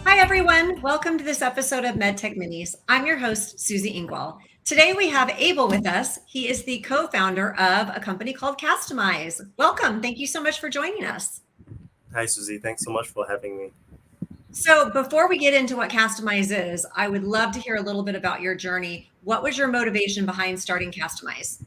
Hi, everyone. Welcome to this episode of MedTech Minis. I'm your host, Susie Ingwall. Today we have Abel with us. He is the co-founder of a company called Castomize. Welcome. Thank you so much for joining us. Hi, Susie. Thanks so much for having me. So before we get into what Castomize is, I would love to hear a little bit about your journey. What was your motivation behind starting Castomize?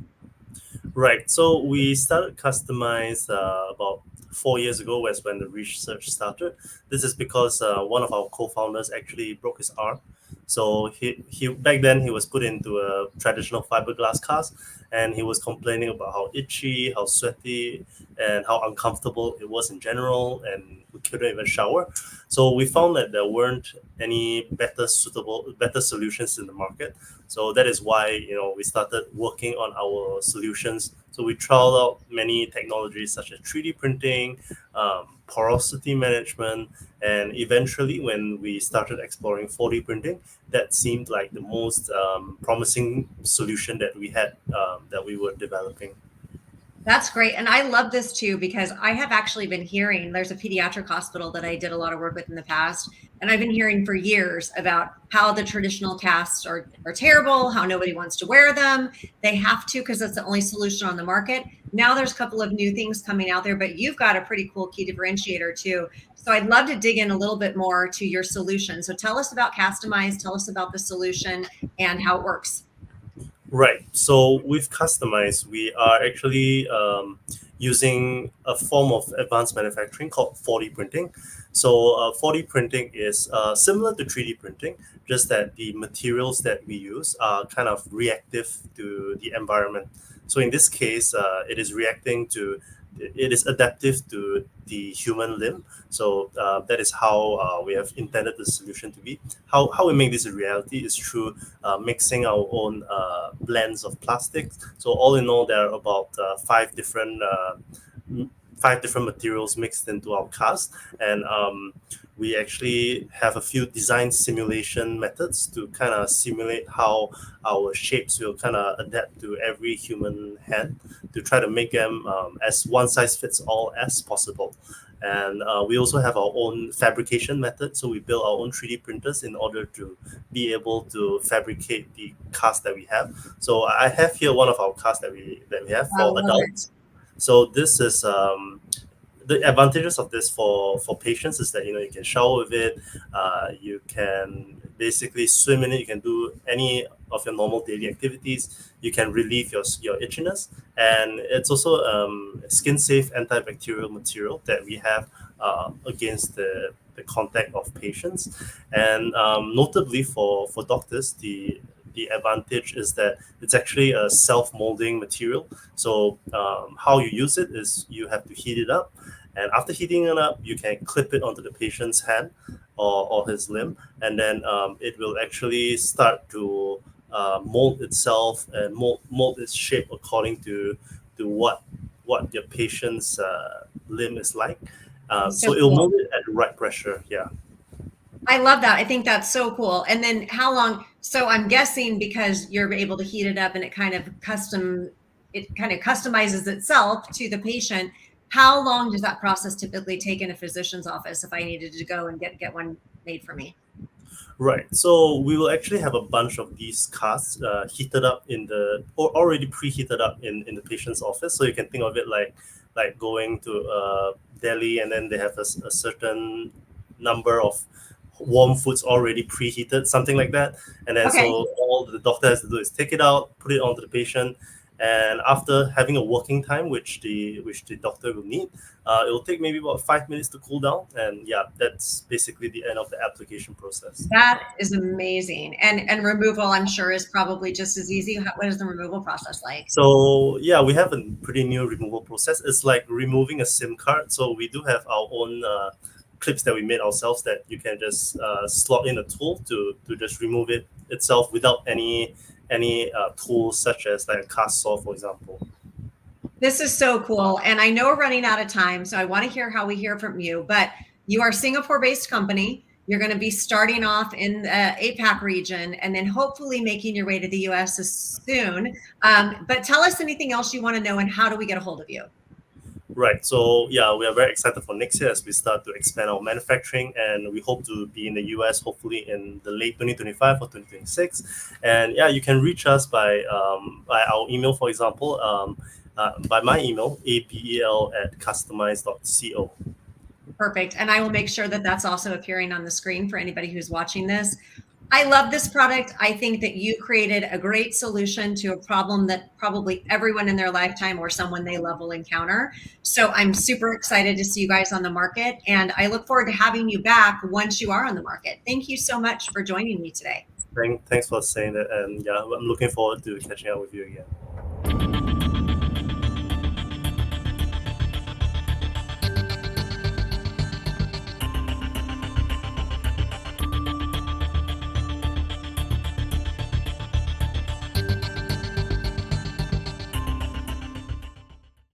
Right. So we started Castomize about 4 years ago was when the research started. This is because one of our co-founders actually broke his arm. So he back then he was put into a traditional fiberglass cast, and he was complaining about how itchy, how sweaty, and how uncomfortable it was in general, and we couldn't even shower. So we found that there weren't any better solutions in the market. So that is why we started working on our solutions. So we trialed out many technologies such as 3D printing, porosity management, and eventually when we started exploring 4D printing, that seemed like the most promising solution that we had that we were developing. That's great. And I love this too, because I have actually been hearing there's a pediatric hospital that I did a lot of work with in the past. And I've been hearing for years about how the traditional casts are terrible, how nobody wants to wear them. They have to because it's the only solution on the market. Now there's a couple of new things coming out there, but you've got a pretty cool key differentiator too. So I'd love to dig in a little bit more to your solution. So tell us about Castomize, tell us about the solution and how it works. Right. So with Castomize, we are actually using a form of advanced manufacturing called 4D printing. So 4D printing is similar to 3D printing, just that the materials that we use are kind of reactive to the environment. So in this case, it is adaptive to the human limb. So that is how we have intended the solution to be. How we make this a reality is through mixing our own blends of plastics. So all in all, there are about five different materials mixed into our cast, and we actually have a few design simulation methods to kind of simulate how our shapes will kind of adapt to every human hand to try to make them as one size fits all as possible. And we also have our own fabrication method. So we build our own 3D printers in order to be able to fabricate the cast that we have. So I have here one of our casts that we have for adults. So this is the advantages of this for patients is that you can shower with it, you can basically swim in it, you can do any of your normal daily activities, you can relieve your itchiness, and it's also skin safe antibacterial material that we have against the contact of patients. And notably for doctors, the advantage is that it's actually a self-molding material. So how you use it is you have to heat it up, and after heating it up, you can clip it onto the patient's hand or his limb, and then it will actually start to mold itself and mold its shape according to what your patient's limb is like. So it'll mold it at the right pressure. Yeah. I love that. I think that's so cool. And then how long? So I'm guessing because you're able to heat it up and it kind of customizes itself to the patient. How long does that process typically take in a physician's office if I needed to go and get one made for me? Right. So we will actually have a bunch of these casts heated up or already preheated up in the patient's office. So you can think of it like going to Delhi, and then they have a certain number of warm foods already preheated, something like that. And then so all the doctor has to do is take it out, put it onto the patient, and after having a working time, which the doctor will need, it will take maybe about 5 minutes to cool down. And yeah, that's basically the end of the application process. That is amazing. And removal, I'm sure, is probably just as easy. What is the removal process like? So yeah, we have a pretty new removal process. It's like removing a SIM card. So we do have our own clips that we made ourselves that you can just slot in a tool to just remove it itself without any tools such as like a cast saw, for example. This is so cool. And I know we're running out of time, so I want to hear how we hear from you. But you are a Singapore-based company. You're going to be starting off in the APAC region and then hopefully making your way to the US soon. But tell us anything else you want to know and how do we get a hold of you? Right. So yeah, we are very excited for next year as we start to expand our manufacturing, and we hope to be in the US hopefully in the late 2025 or 2026. And yeah, you can reach us by our email, for example, by my email, abel@castomize.co. Perfect. And I will make sure that that's also appearing on the screen for anybody who's watching this. I love this product. I think that you created a great solution to a problem that probably everyone in their lifetime or someone they love will encounter. So I'm super excited to see you guys on the market, and I look forward to having you back once you are on the market. Thank you so much for joining me today. Thanks for saying that, and yeah, I'm looking forward to catching up with you again.